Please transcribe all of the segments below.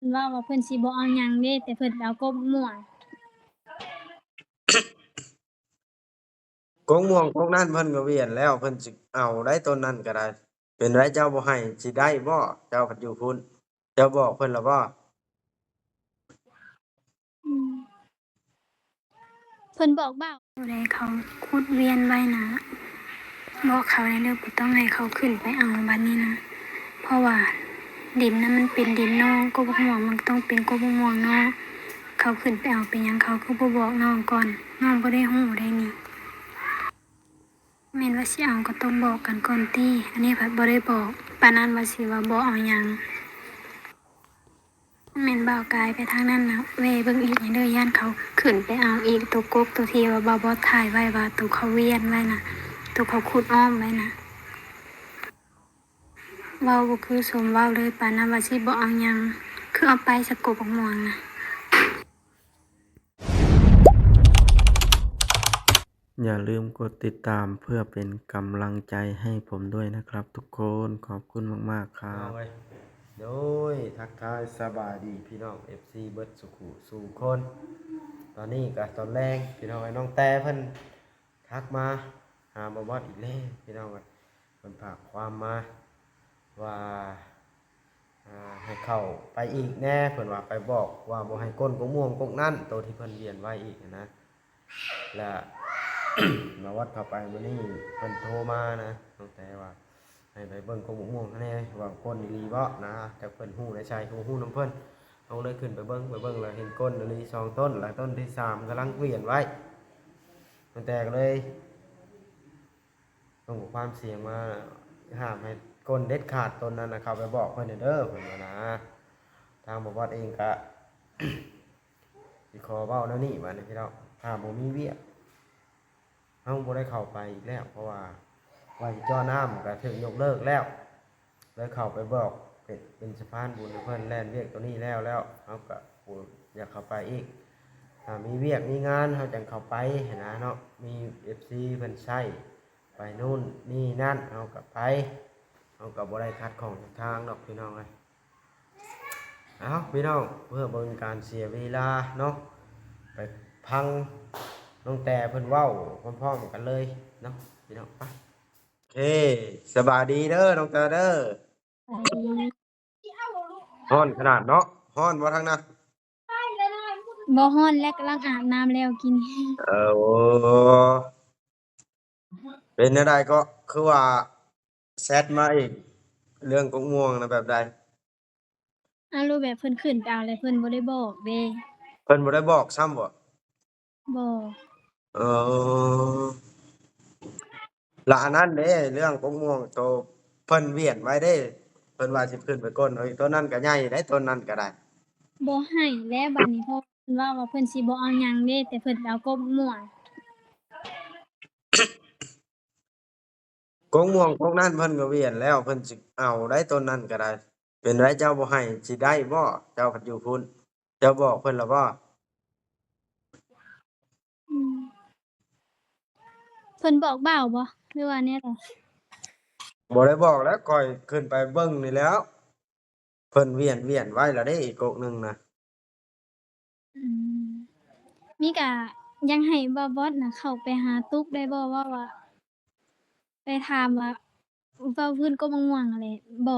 พิ่นว่าเพิ่นสิบ่เอาหยังเด้แต่เพิ่นไปเอากบม่วงกงม่วงกงนั้นเพิ่นก็เวียนแล้วเพิ่นสิเอาได้ต้นนั้นก็ได้เป็นไรเจ้าบ่ให้สิได้บ่เจ้าพัดอยู่พุ่นเจ้าบอกเพิ่นแล้วบ่อืมเพิ่นบอกบ่าวผู้ใดเขาขุดเวียนไว้นะบอกเขาในเรื่องบ่ต้องให้เขาขึ้นไปเอาบัดนี้นะเพราะว่าดินนั้นมันเป็นดินนอกกบม่วงมันต้องเป็นกบม่วงนอกเขาขึ้นไปเอาเป็นหยังเขาคือบ่บอกน้องก่อนน้องบ่ได้ฮู้ได้นี่แม่นว่าสิเอาก็ต้องบอกกันก่อนติอันนี้เพิ่นบ่ได้บอกปานนั้นว่าสิว่าบ่เอาหยังแม่นบ่าวกายไปทางนั้นนะเว้ยเบิ่งอีกให้เด้อย่านเขาขึ้นไปเอาอีกตัวกกตัวที่ว่าบ่ถ่ายไว้ว่าตัวเขาเวียนไว้น่ะตัวเขาขุดอ้อมไว้น่ะเว้าบ่คือสมเว้าเลยปานนั้นว่าสิบ่เอาหยังคือเอาไปสะกบบักม่วงน่ะอย่าลืมกดติดตามเพื่อเป็นกำลังใจให้ผมด้วยนะครับทุกคนขอบคุณมากๆครัเอาบไว้โดยทักทายสบายดีพี่น้อง FC เบิดสุขุสู่คนตอนนี้ก็ตอนแรงพี่น้องไอ้น้องแต่เพิ่นทักมาหาบ่บอดอีกแล้วพี่น้องเอ้ยเพิ่นฝากความมาว่าให้เข้าไปอีกแน่เพิ่นว่าไปบอกว่าบ่ให้ก้นกงม่วงกงนั่นตัวที่เพิ่นเรียนไว้อีกนะและ มาวัดเข้าไปมื้อนี้เพิ่นโทรมานะน้องแต่ว่าให้ไปเบิ่งกงม่วงแน่ว่าก้นอีหลีบ่นะแต่เพิ่นฮู้ได้ใช่ฮู้นำเพิ่นเอาเลยขึ้นไปเบิ่งแล้วเห็นก้นอีหลี2ต้นแล้วต้นที่3กำลังเกวียนไว้น้องแต่ก็เลยส่งความเสียงมาห้ามให้ก้นเด็ดขาดต้นนั้นนะเข้าไปบอกเพิ่นเด้อเพิ่นว่านะทางบ่วัดเองก็ สิขอเว้าแนวนี้บัดนี้พี่น้องถ้าบ่มีเวียกเฮาบ่ได้เข้าไปอีกแล้วเพราะว่าสิเจ่อน้ำก็ถึงยกเลิกแล้วเลยเข้าไปบอกเป็นสะพานบุญให้เพิ่นแล่นเวียกตัวนี้แล้วเฮาก็อยากเข้าไปอีกถ้ามีเวียกมีงานเฮาจังเข้าไปหั้นนะเนาะมี FC เพิ่นใช้ไปนู่นนี่นั่นเฮาก็ไปเฮาก็บ่ได้ขัดข้องทางดอกพี่น้องเอ้ยเอาพี่น้องเพื่อบ่เป็นการเสียเวลาเนาะไปพังน้องแต่เพิ่นเว้าพร้อมๆกันเลยเนาะพี่น้องไปโอเคสบายดีเด้อน้องแต่เด้อไปดี ฮ้อนขนาดเนาะฮ้อนบ่ทางนั้น บ่ฮ้อนและกำลังอาบน้ำแล้วกิน โอ้เป็นจั่งใดก็คือว่าแชตมาอีกเรื่องกกม่วงน่ะแบบใดรูปแบบเพิ่นขึ้นไปเอาแล้วเพิ่นบ่ได้บอกเด้เพิ่นบ่ได้บอกซ้ำบ่บ่เออแล้วอันนั้นเด้เรื่องกกม่วงโตเพิ่นเวียนไว้เด้เพิ่นว่าสิขึ้นไปก้นเอาอีกต้นนั้นก็ใหญ่ได้ต้นนั้นก็ได้บ่ให้แล้วบัดนี้เพราะเพิ่นว่าเพิ่นสิบ่เอาหยังเด้แต่เพิ่นไปเอากบม่วงกกม่วงกกนั้นเพิ่นก็เวียนแล้วเพิ่นสิเอาได้ต้นนั้นก็ได้เป็นไรเจ้าบ่ให้สิได้บ่เจ้าพัดอยู่พุ่นเจ้าบอกเพิ่นแล้วบ่อืมเพิ่นบอกบ่าวบ่หรือว่าแนวใดบ่ได้บอกแล้วข้อยขึ้นไปเบิ่งนี่แหล้วเพิ่นเวียนไว้แล้วเด้อีกกกหนึ่งน่ะ อืมมีก็ยังให้บ่าวบอสน่ะเข้าไปหาตุ๊กได้บ่ว่าไปถามว่าเว้าพื้นกบมะม่วงนั่นแหละบ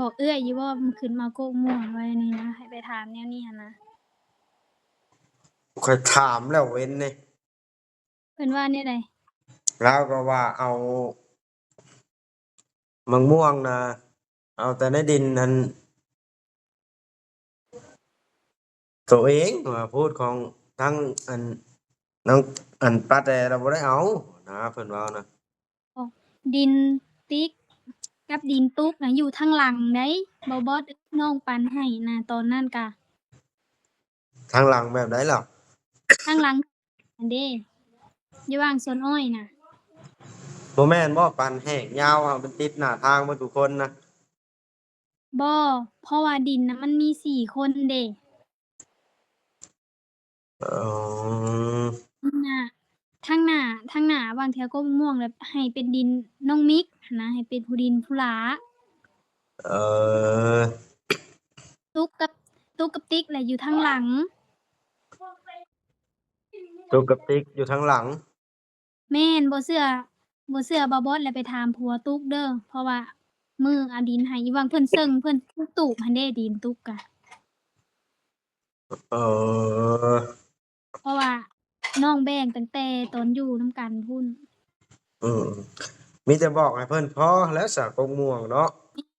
อกเอื้อยอยู่บ่ว่ามันขึ้นมาเอากบม่วงไว้นี่นะให้ไปถามแนวนี้หันนะข้อยถามแล้วเว้นนี่เพิ่นว่าแนวใดแล้วก็ว่าเอามะม่วงน่ะเอาแต่ในดินนั้นตัวเองว่าพูดของทั้งอันน้องอันป้าแต่เราบ่ได้เอานะเพิ่นเว้านะดินติ๊กกับดินตุ๊กน่ะอยู่ทางหลังเด้บ่บอสน้องปันให้น่ะตอนนั้นก็ทางหลังแบบใดล่ะทางหลังอันเด้อยู่ว่างสวนอ้อยน่ะบ่แม่นบ่ปานแห้งยาวอะมันติดหน้าทางเบิดทุกคนนะบ่เพราะว่าดินน่ะมันมี4คนเด้อ๋อทางหน้าทางหน้าทางหน้าวางแถวกบมะม่วงแล้วให้เป็นดินน้องมิกหั้นนะให้เป็นผู้ดินผู้หลาเออตุ๊กกับ กับติ๊กแหละอยู่ทางหลัง ตุกกับติ๊กอยู่ทางหลัง แม่นบ่เชื่อบ่บอสแล้วไปถามผัวตุ๊กเด้อเพราะว่ามื้อเอาดินให้อีหวังเพิ่นเซิงเพิ่นตูบหันเด้ดินตุ๊กอะ เออ เพราะว่าน้องแบ่งตั้งแต่ตอนอยู่นำกันพู้น อืมมีแต่บอกให้เพิ่นพอแล้วสากกม่วงเนาะ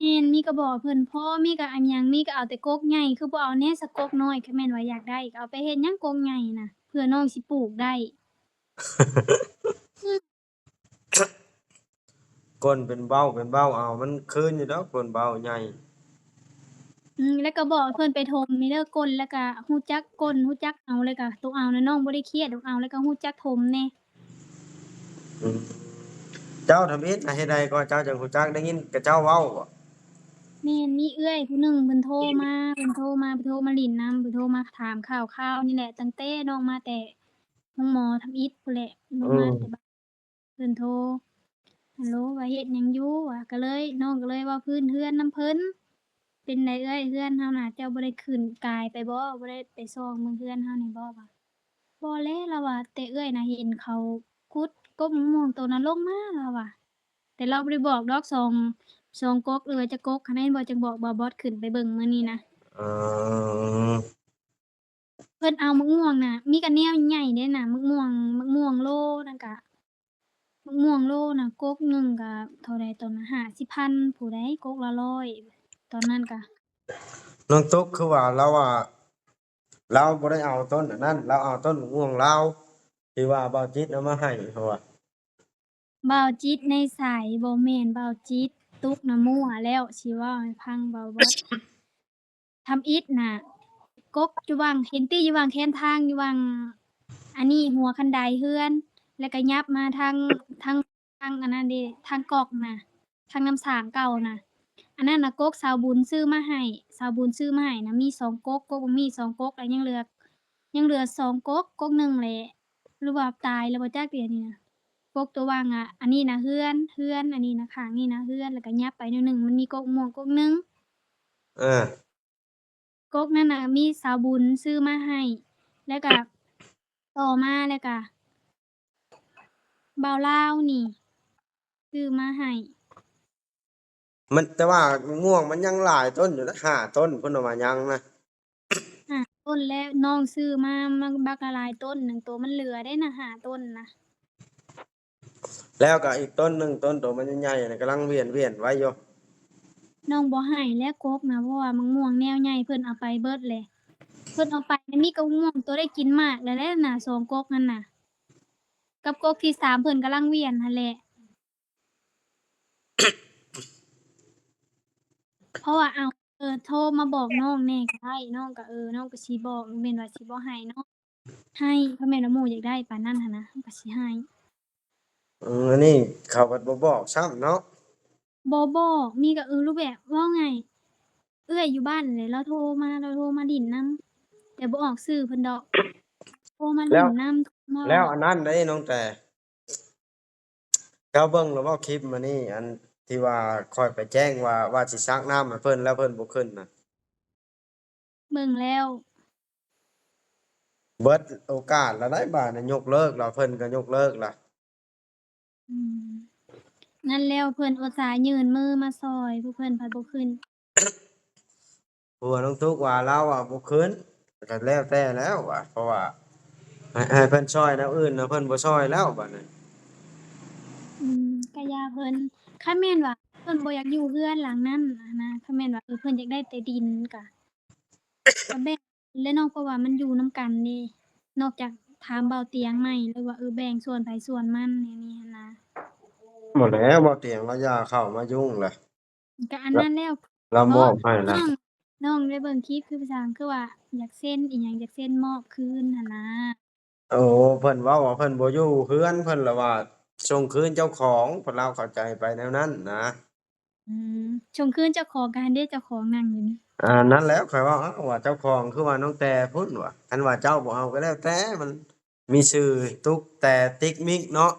แม่นมีก็บอกเพิ่นพ่อมีก็อันหยังมีก็เอาแต่กกใหญ่คือบ่เอาแหน่สักกกน้อยคันแม่นว่าอยากได้ก็เอาไปเฮ็ดหยังกกใหญ่น่ะเพื่อน้องสิปลูกได้ ก้นเป็นเบ้าเอามันคืนอยู่ดอกก้นเบ้าใหญ่ แล้วก็บอกให้เพิ่นไปถมนี่เด้อก้นแล้วก็ฮู้จักก้นฮู้จักเอาแล้วก็ตัวเอานะน้องบ่ได้เครียดดอกเอาแล้วก็ฮู้จักถมแหน่ อืมเจ้าทำอิฐน่ะเฮ็ดใดก็เจ้าจังฮู้จักได้ยินแต่เจ้าเว้าบ่ แม่นมีเอื้อยผู้หนึ่งเพิ่นโทรมาเพิ่นโทรมาลิ้นนำเพิ่นโทรมาถามข่าวๆนี่แหละตั้งแต่น้องมาแต่ห้องหมอทำอิฐพู้นแหละน้องมาแต่บ้านเพิ่นโทรฮัลโหลว่าเฮ็ดหยังอยู่ว่ะก็เลยน้องก็เลยเว้าพื้นเรือนนำเพิ่นเป็นไดเอื้อยเรือนเฮาน่ะเจ้าบ่ได้ขึ้นกายไปบ่บ่ได้ไปส่องเบิ่งเรือนเฮานี่บ่ว่าบ่แลเราว่าแต่เอื้อยน่ะเห็นเขาขุดกกมะม่วงต้นนั้นลงมาเราว่าแต่เราบ่ได้บอกดอกสองก๊กหรือว่าจักก๊กคันแม่นบ่จังบอกบ่าวบอสขึ้นไปเบิ่งมื้อนี้นะ เออ เพิ่นเอามะม่วงน่ะมีก็แนวใหญ่เด้น่ะมะม่วงโลนั่นก็มะม่วงโลน่ะก๊กหนึ่งก็เท่าใดตอนนั้น50,000ผู้ใดก๊กละ100ตอนนั้นก็ น้องตุ๊กคือว่าเราบ่ได้เอาต้นอันนั้นเราเอาต้นมะม่วงลาวที่ว่าเบาจิตเอามาให้เพราะว่า บ่าวจิตในสายบ่แม่นบ่าวจิตตุ๊กน่ะมั่วแล้วสิเว้าให้ฟังบ่าวบอสทำอิฐน่ะก๊กอยู่วางเห็นติอยู่วางแคมทางอยู่วางอันนี้หัวคันไดเรือนแล้วก็ยับมาทางอันนั้นเด้ทางกอกน่ะทางน้ำสางเก่าน่ะอันนั้นน่ะก๊กสาวบุญซื้อมาให้สาวบุญซื้อมาให้น่ะมี2ก๊กก๊กบ่มี2ก๊กแล้วยังเหลือ2ก๊กก๊กหนึ่งแหละหรือว่าตายแล้วบ่จักเดี๋ยวนี้น่ะก๊กตัววางอะอันนี้น่ะเรือนอันนี้น่ะข้างนี้น่ะเรือนแล้วก็ยับไปหน่อยหนึ่งมันมีก๊กม่วงก๊กหนึ่ง เออ ก๊กนั่นน่ะมีสาวบุญซื้อมาให้ แล้วก็ต่อมาแล้วก็บ่าวลาวนี่ซื้อมาให้ มันแต่ว่ามะม่วงมันยังหลายต้นอยู่นะ5ต้นเพิ่นเอามายังนะ ต้นแล้วน้องซื้อมาบักละหลายต้นหนึ่งตัวมันเหลือได้น่ะ5ต้นนะ แล้วก็อีกต้นหนึงต้นโตมันใหญ่ๆน่ะกำลังเวียนไว้อยู่ น้องบ่ให้แล้วก๊กนะเพราะว่ามะม่วงแนวใหญ่เพิ่นเอาไปเบิดเลยเพิ่นเอาไปมีก็ม่วงตัวได้กินมากแล้วแหละน่ะ2ก๊กนั่นน่ะ กับก๊กที่3เพิ่นกำลังเวียนหั่นแหละ เพราะว่าอ้าวโทรมาบอกน้องแหน่ก็ได้น้องก็น้องก็สิบอกบ่แม่นว่าสิบ่ให้เนาะให้เพราะแม่นว่าหมู่อยากได้ปานนั้นหันนะเราก็สิให้ อันนี้เขาก็บ่บอกซ้ำเนาะ บ่บอกมีก็รูปแบบเว้าไงเอื้อยอยู่บ้านนั่นแหละเราโทรมาลิ้นนำแต่บ่ออกชื่อเพิ่นดอกโทรมาลิ้นนำมา แล้วอันนั้นเด้น้องแต่เจ้าเบิ่งแล้วบ่คลิปมานี่อันที่ว่าค่อยไปแจ้งว่าสิซักน้ำให้เพิ่นแล้วเพิ่นบ่ขึ้นน่ะ เบิ่งแล้ว เบิดโอกาสแล้วได้บาดน่ะยกเลิกแล้วเพิ่นก็ยกเลิกล่ะ อืมนั่นแล้วเพิ่นอุตส่าห์ยื่นมือมาซอยผู้เพิ่นพัดบ่ขึ้น ผัวน้องทุกว่าเราอะบ่ขึ้นก็แล้วแต่แล้วว่ะเพราะว่าให้เพิ่นช่วยแนวอื่นนะเพิ่นบ่ช่วยแล้วบัดนี้ ก็ย่าเพิ่นคันแม่นว่าเพิ่นบ่อยากอยู่เรือนหลังนั้นนะคันแม่นว่าเพิ่นอยากได้แต่ดินก็แบ่งแล้วเนาะเพราะว่ามันอยู่นำกันเด้นอกจากถามเบาเตียงใหม่หรือว่าแบ่งส่วนไผส่วนมันแนวนี้หั้นนะ หมดแล้วบ่เตียงเราอย่าเข้ามายุ่งเลย ก็อันนั้นแล้ว เรามอบให้ น้ แล้ว องน้องได้เบิ่งคลิปคือภาษาคือว่าอยากเซ็นอิหยังอยากเซ็นมอบคืนหั่นนะ โอ้เพิ่นเว้าว่าเพิ่นบ่อยู่เฮือนเพิ่นละว่าส่งคืนเจ้าของเพิ่นเราเข้าใจไปแนวนั้นนะ อืมชงคืนเจ้าของก็หั้นเด้เจ้าของนั่งอยู่นี่ นั่นแหล้วข้อยว่าอ้าวว่าเจ้าของคือว่าน้องแต่พุ่นว่ะคันว่าเจ้าบ่เอาก็แล้วแต่มันมีชื่อตุ๊กแต่ติ๊กมิกเนาะ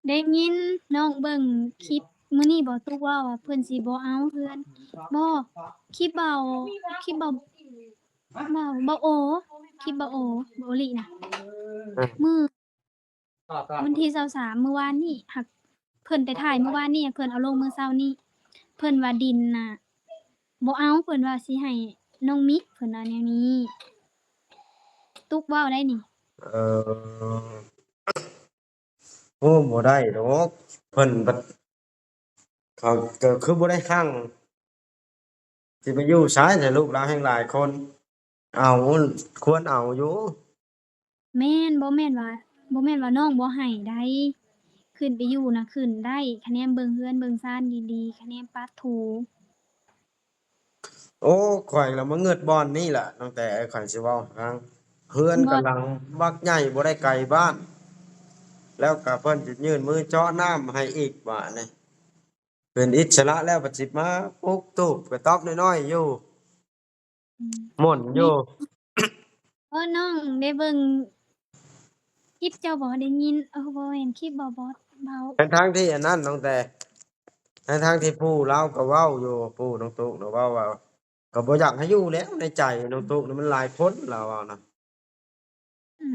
ได้ยินน้องเบิ่งคลิปมื้อนี้บ่ตุกเว้าว่าเพิ่นสิบ่เอาเฮือนบ่คลิปเบา บ่โอคลิปบ่โอบ่โอลิน่ะ อ่า มื้อวันที่23มื้อวานนี้หักเพิ่นไปถ่ายเมื่อวานนี้เพิ่นเอาลงมื้อเช้านี้เพิ่นว่าดินน่ะบ่เอาเพิ่นว่าสิให้น้องมิกเพิ่นว่าแนวนี้ตุ๊กเว้าได้นี่ เอ่อโอ้บ่ได้ดอกเพิ่นบัดเขาก็คือบ่ได้คั่งสิไปอยู่ไสแต่ลูกหลานแฮ่งหลายคน เอาควรเอาอยู่ แม่นบ่แม่นว่าน้องบ่ให้ได้ขึ้นไปอยู่น่ะขึ้นได้คะแนนเบิ่งเรือนเบิ่งซ่านดีๆคะแนนปัดถู โอ้ข่อยละมาเงิดบ่อนนี่ล่ะตั้งแต่ข่อยสิเว้าให้ฟังเฮือนบ่กำลังบักใหญ่บ่ได้ไกลบ้าน แล้วก็เพิ่นสิยื่นมือเจาะน้ำให้อีกว่านี่เป็นอิสระแล้วบัดสิมาปลูกตูบกระต๊อบน้อยๆอยู่ อืม ม่วนอยู่ น้องได้เบิ่งคลิปเจ้าบ่ได้ยินบ่แม่นคลิปบ่บอสเบา ทั้งๆที่อันนั้นตั้งแต่ทั้งๆที่ปู่เราก็เว้าอยู่ปู่น้องตุ๊กเนาะเว้าว่าก็บ่อยากให้อยู่แล้วในใจน้องตุ๊กนี่มันหลายคนเราว่านะ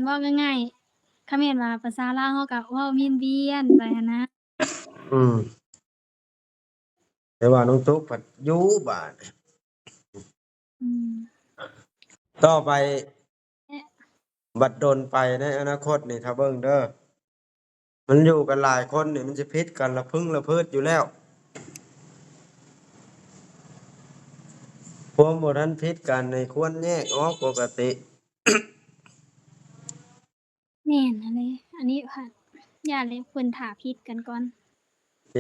เว้าง่ายๆคันแม่นว่าภาษาลาวเฮาก็เว้าเวียนๆไปหั้นนะ อืมแต่ว่าน้องตุ๊กผัดอยู่บ้าน อืม ต่อไป เอ๊ะ บัดดลไปในอนาคตนี่ถ้าเบิ่งเด้อมันอยู่กันหลายคนนี่มันสิพิษกันละพึงละเพิดอยู่แล้วพวกบ่ทันพิษกันในควรแยกออกปกติ แม่นหั่นเด้อันนี้ค่ะย้านเลยเพิ่นท่าผิดกันก่อน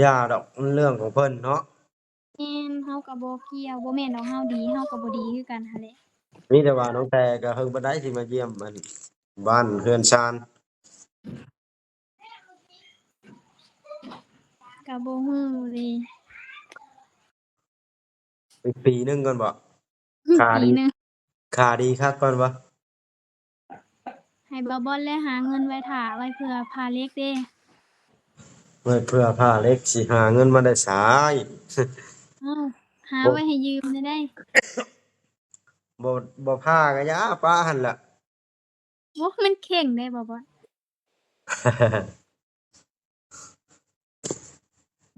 อย่าดอกมันเรื่องของเพิ่นเนาะ แม่นเฮาก็บ่เกี่ยวบ่แม่นดอกเฮาดีเฮาก็บ่ดีคือกันหั่นแหละ มีแต่ว่าน้องแต่ก็เฮิงบ่ได้สิมาเยี่ยมมันบ้านเฮือนชาน ก็บ่ฮู้เด้ อีกปีหนึงก่อนบ่ ค่า ปี ดี หนึ่ง ค่าดีคักก่อนบ่ ให้บ่บอลและหาเงินไว้ท่าไว้เพื่อพาเล็กเด้ เมื่อเพื่อผ้าเล็กสิหาเงินมาได้สาย อ้าวหาไว้ให้ยืมได้ บ่บ่พาก็ยาป้าหั่นล่ะ โอ้มันเข่งได้บ่บอล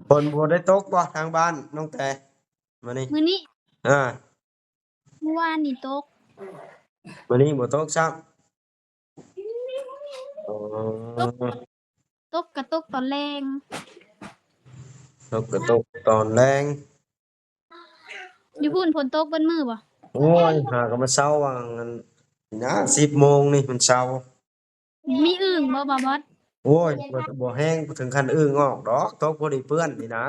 ฝนบ่ได้ตกบ่ทางบ้านน้องแต่มื้อนี้ มื้อนี้ อ่า เมื่อวานนี่ตก มื้อนี้บ่ตกซ้ำอ๋อ ตกก็ตกตอนแลง ตกก็ตกตอนแลง อยู่พู้นฝนตกเบิดมื้อบ่ โอ้ยหาก็มาเช้าว่างนั้นนะ10โมงนี่มันเช้า มีอึ่งบ่บ่บอส โอ้ยบ่แห้งถึงขั้นอึ้งออกดอกตกพอดีเปื้อนนี่นะ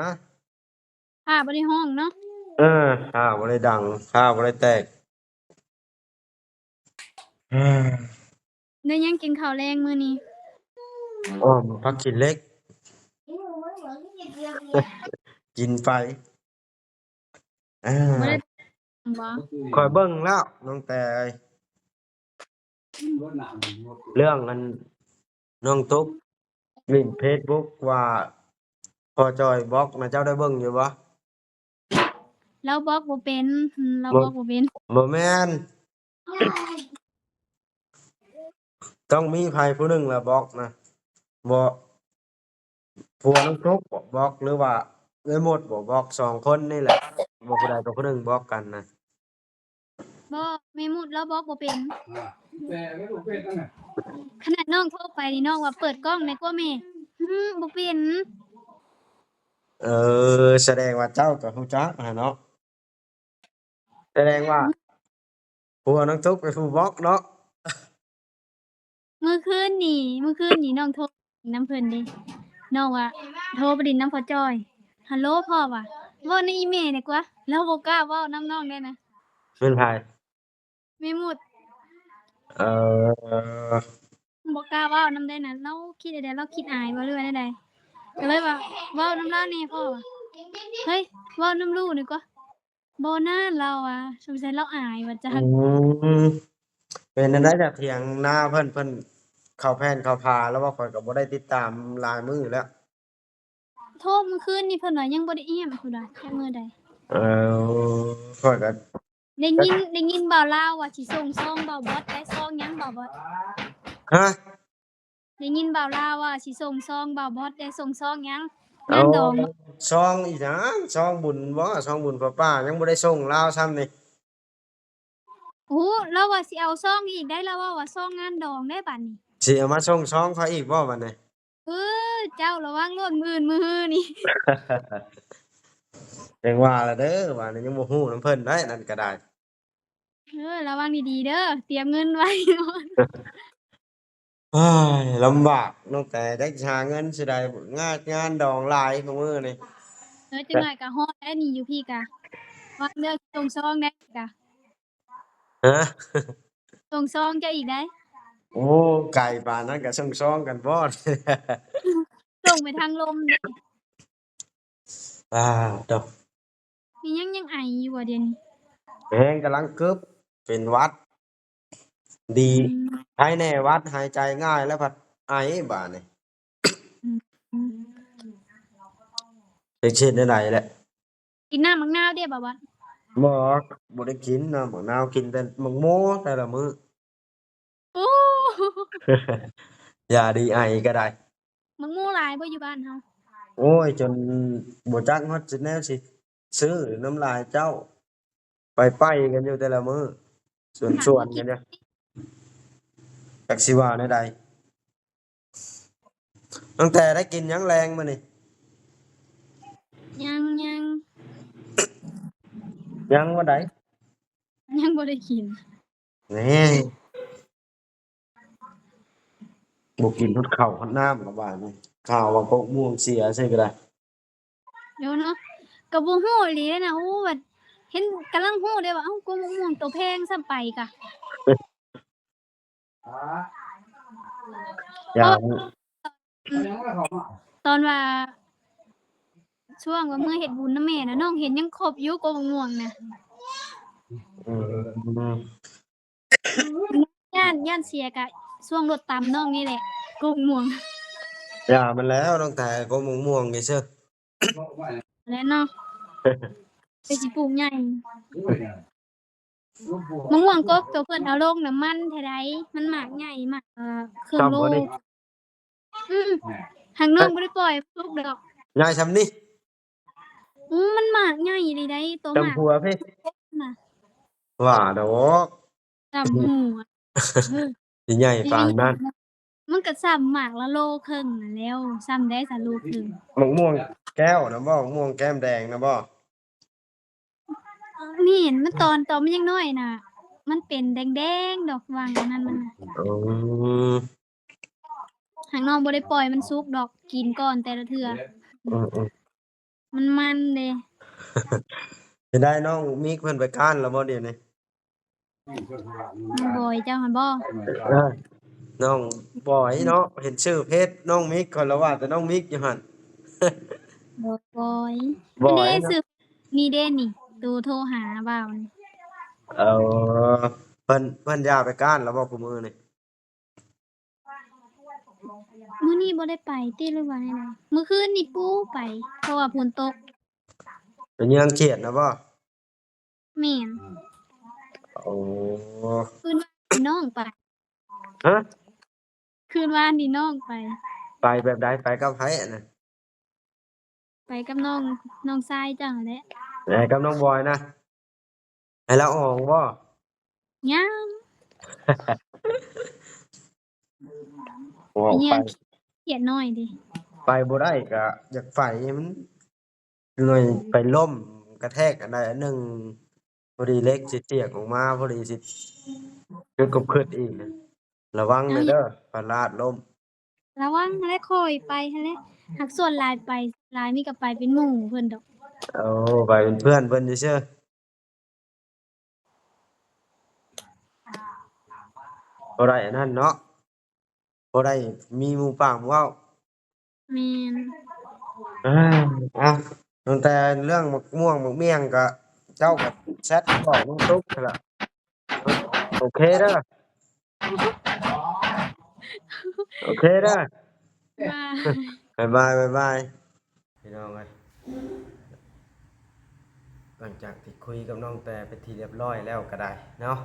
ฟ้าบ่ได้ร้องเนาะ เออข้าวบ่ได้ดังข้าวบ่ได้แตก อืม ได้หยังกินข้าวแลงมื้อนี้ อ้อมผักขี้เหล็ก กินไปอา บ่ได้บ่ ข้อยเบิ่งแล้วน้องแต่เอ้ยเรื่องอันน้องตุ๊กเล่นเฟซบุ๊กว่าพ่อจ้อยบล็อกน่ะเจ้าได้เบิ่งอยู่บ่ เราบล็อกบ่เป็นเรา บ่ บล็อกบ่เป็น บ่แม่นต้องมีไผผู้หนึ่งล่ะบล็อกนะบ่ผัวน้องตุ๊กบล็อกหรือว่าเอ้ยหมดบ่บล็อกสองคนนี่แหละบ่ผู้ใดก็ผู้หนึ่งบล็อกกันนะ บ่แม่มุดเราบล็อกบ่เป็น แต่ไม่รู้เป็นนั่นน่ะ ขนาดน้องโทรไปนี่น้องว่าเปิดกล้องแหน่กว่าแม่บ่เป็น เออแสดงว่าเจ้าก็รู้จักหั้นเนาะแสดงว่าผัวน้องตุ๊กเป็นผู้บล็อกเนาะ มื้อคืนนี่น้องโทรนำเพิ่นเด้น้องว่าโทรไปดินน้ำพ่อจ้อยฮัลโหลพ่อว่ะเว้าในอีเมลดีกว่าเราบ่กล้าเว้านำน้องได้นะ เป็นไผ แม่มุด เอ่อ บ่กล้าเว้านำได้นะเราคิดได้เราคิดอายบ่หรือว่าใดๆก็เลยว่าเว้านำเราแหน่พ่อว่ะเฮ้ยเว้านำลูกดีกว่าบ่นะเราอะสงสัยเราอายว่าจัก อืมเป็นจั่งใดจ้ะเถียงนาเพิ่นเข้าแพนเข้าพาแล้วว่าข้อยก็บ่ได้ติดตามหลายมื้อแล้ว โทรมื้อคืนนี่เพิ่นว่ายังบ่ได้เอี่ยมพุ่นน่ะจักมื้อใด เอ่อข้อยก็ ได้ยินบ่าวลาวว่าสิส่งซองบ่าวบอสได้ซองหยังบ่าวบอส ฮะ ได้ยินบ่าวลาวว่าสิส่งซองบ่าวบอสได้ส่งซองหยังงาเอานดองบ่ ซองอีหยังซองบุญบ่ซองบุญป้าๆยังบ่ได้ส่งลาวซ้ำนี่ โอ้เราว่าสิเอาซองอีกได้แล้วว่าซองงานดองได้บัดนี้ สิเอามาส่งซองเขาอีกบ่บัดนี้ เออเจ้าระวังโลดมื้อมื้อนี่ จังว่าล่ะเด้อว่านี่ยังบ่ฮู้นำเพิ่นได้นั่นก็ได้ ระวังดีๆเด้อเตรียมเงินไว้ เฮ้ยลำบากตั้งแต่จักสิหาเงินสิได้งานดองหลายซุมื้อนี่ จักหน่อยก็ฮอดแล้วนี่อยู่พี่กะว่าเลือกส่งซองได้กะ ฮะ ส่งซองเจ้าอีกได้ โอ้ไก่ปานนั้นก็ส่งซองกันบ่ ส่งไปทางลมเด้ อ่าดอก มียังไออยู่บ่เดี๋ยวนี้ แฮงกำลังกึบเป็นหวัด ดี อืม ภายในหวัดหายใจง่ายแล้วพัดไอบาดนี่ อืม จักเช็ดได้ไดแหละ กินน้ำมะนาวเด้บ่บ่ บ่บ่ได้กินน้ำบักนาวกินแต่บักโมแต่ละมื้อ โอ้ ยาดีไอก็ได้ มังมูหลายบ่อยู่บ้านเฮา โอ้ยจนบ่จักฮอดสิแนวสิซื้อน้ำลายเจ้า ไปกันอยู่แต่ละมื้อส่วนๆกันเนี่ยจักสิว่าแนวใดตั้งแต่ได้กินหยังแรงมานี่ ยัง ยังว่าใด ยังบ่ได้กิน แหน่บ่กินฮอดข้าวฮอดน้ำก็ว่านี่ข่าวว่ากกม่วงเสียใช่ก็ได้ เดี๋ยวเนาะก็บ่ฮู้อีหลีเด้นะโอ้แบบเห็นกำลังฮู้เด้ว่าเอ้ากมะม่วงตัวแพงซ้ำไปกะ อย่า ยังไม่เข้ามา ตอนว่าช่วงว่าเมื่อเฮ็ดบุญนำแม่น่ะน้องเห็นยังครบอยู่กมะม่วงน่ะ อืม ย่านเสียกะช่วงรถตามน้องนี่แหละกมะม่วง อย่ามันแล้วตั้งแต่กกม่วงนี่เด้อ แล้วเนาะไปสิปลูกใหญ่ ด้วยเนี่ยลูกบัว มะม่วงกกตัวเพิ่นเอาลงน่ะมันเท่าใดมันหมากใหญ่มากเครื่องโล ซ้ำบ่นี่ อือหางน้องบ่ได้ปล่อยลูกดอก ยายซำนี่ มันหมากใหญ่อีหลีได้ตัวหมาก จำผัวพี่ น่ะ ว่าดอก จำหูอะเออ สิใหญ่ปานนั้น มันก็ซ้ำหมากละโลครึ่งน่ะแล้วซ้ำได้ซะโลครึ่ง มะม่วงแก้วนะบ่มะม่วงแก้มแดงนะบ่ นี่เห็นมันตอนมันยังน้อยน่ะ มันเป็นแดงๆดอกวางอันนั้นมันน่ะ อืม หางน้องบ่ได้ปล่อยมันสุกดอกกินก่อนแต่ละเทื่อ อืม มันเด้ จะได้น้องมิกเพิ่นไปก้านแล้วบ่เดี๋ยวนี้ มันบ่อยเจ้าหั่นบ่ น้องบอยเนาะเห็นชื่อเพจน้องมิกคนละว่าแต่น้องมิกอยู่หั่น บ่อย บ่อย เด้ เนาะ สืบนี่เด้นี่ตูโทรหาบ่าวนี่ เออเพิ่นย่าไปก้านแล้วบ่คุมื้อนี่ มื้อนี้บ่ได้ไปติหรือว่าจังไดมื้อคืนนี่ปูไปเพราะว่าฝนตก เป็นยังเขียดนะบ่ แม่น โอ้ คืนวานนี่น้องไป ฮะ คืนวานนี่น้องไป ไปแบบใดไปกับไผอะน่ะ ไปกับน้องชายเจ้านั่นแหละ ไหนกับน้องบอยนะให้ละอองบ่ ยัง ออก เฮีย ไป นเขียดน้อยดิ ไปบ่ได้ก็อยากไปมันหน่วยไปล้มกระแทกอันใดอันหนึ่งพอดีเล็กสิเตียกออกมาพอดีสิเกิดกบเกิดอีกนะระวังเลยเด้อพลาดล้ม ระวังหั้นแหละค่อยไปหั้นแหละหักส่วนหลายไปหลายมีก็ไปเป็นหมู่เพิ่นดอก เอาไปเป็นเพื่อนเพิ่นซื่อๆบ่ได้อันนั้นเนาะบ่ได้มีหมู่ปากหมู่เว้า แม่น อ่าอ่ะตั้งแต่เรื่องมักม่วงมักเมี่ยงก็เจ้าก็แชทบอกน้องตุ๊กนั่นล่ะโอเคเด้อโอเคเด้อ ว่า บ๊ายบายพี่น้องเอ้ย หลังจากที่คุยกับน้องแต่เป็นที่เรียบร้อยแล้วก็ได้เนาะ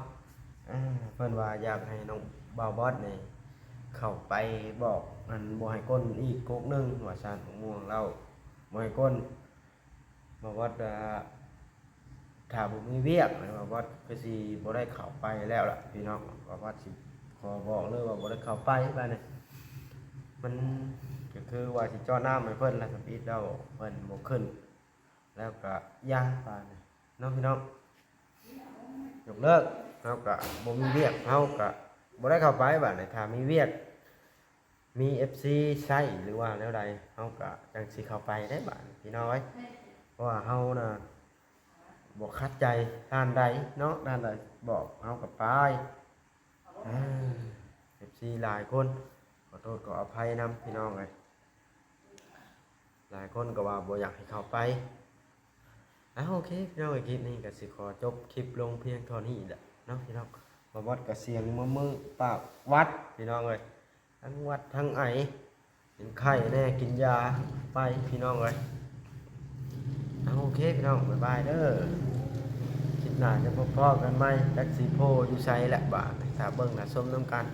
เพิ่นว่าอยากให้น้องบ่าวบอสนี่เข้าไปบอกอันบ่ให้ก้นอีกก๊กหนึงว่าซั่นม่วงเราบ่ให้ก้นบ่าวบอสถ้าบ่มีเวียกบ่าวบอสก็สิบ่ได้เข้าไปแล้วล่ะพี่น้องบ่าวบอสสิขอบอกเลยว่าบ่ได้เข้าไปบัดนี้มันก็คือว่าสิจ่อน้ำให้เพิ่นแล้วสปีดเราเพิ่นบ่ขึ้นแล้วก็ย่างปานนี้เนาะพี่น้องยกเลิกเฮาก็บ่มีเวียกเฮาก็บ่ได้เข้าไปบัดนี้ถ้ามีเวียกมี FC ใช้หรือว่าแนวใดเฮาก็จังสิเข้าไปได้บัดนี้พี่น้องเอ้ยเพราะว่าเฮาน่ะบ่คัดใจด้านใดเนาะด้านใดบอกเฮาก็ไปอ่า FC หลายคนขอโทษขออภัยนำพี่น้องเอ้ยหลายคนก็ว่าบ่อยากให้เข้าไปโอเคพี่น้องคลิปนี้ก็สิขอจบคลิปลงเพียงเท่านี้แหละเนาะพี่น้องมาวัดกับเสียงมือปากวัดพี่น้องเลยทั้งวัดทั้งไอเป็นไข้แน่กินยาไปพี่น้องเลยโอเคพี่น้องบ๊ายบายเด้อคลิปหน้าจะพบกันไหมแท็กซี่โพอยู่ไซแหละบ่าถ้าเบิ่งน่ะส้มน้ำกัน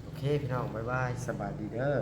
โอเคพี่น้องบ๊ายบายสบายดีเด้อ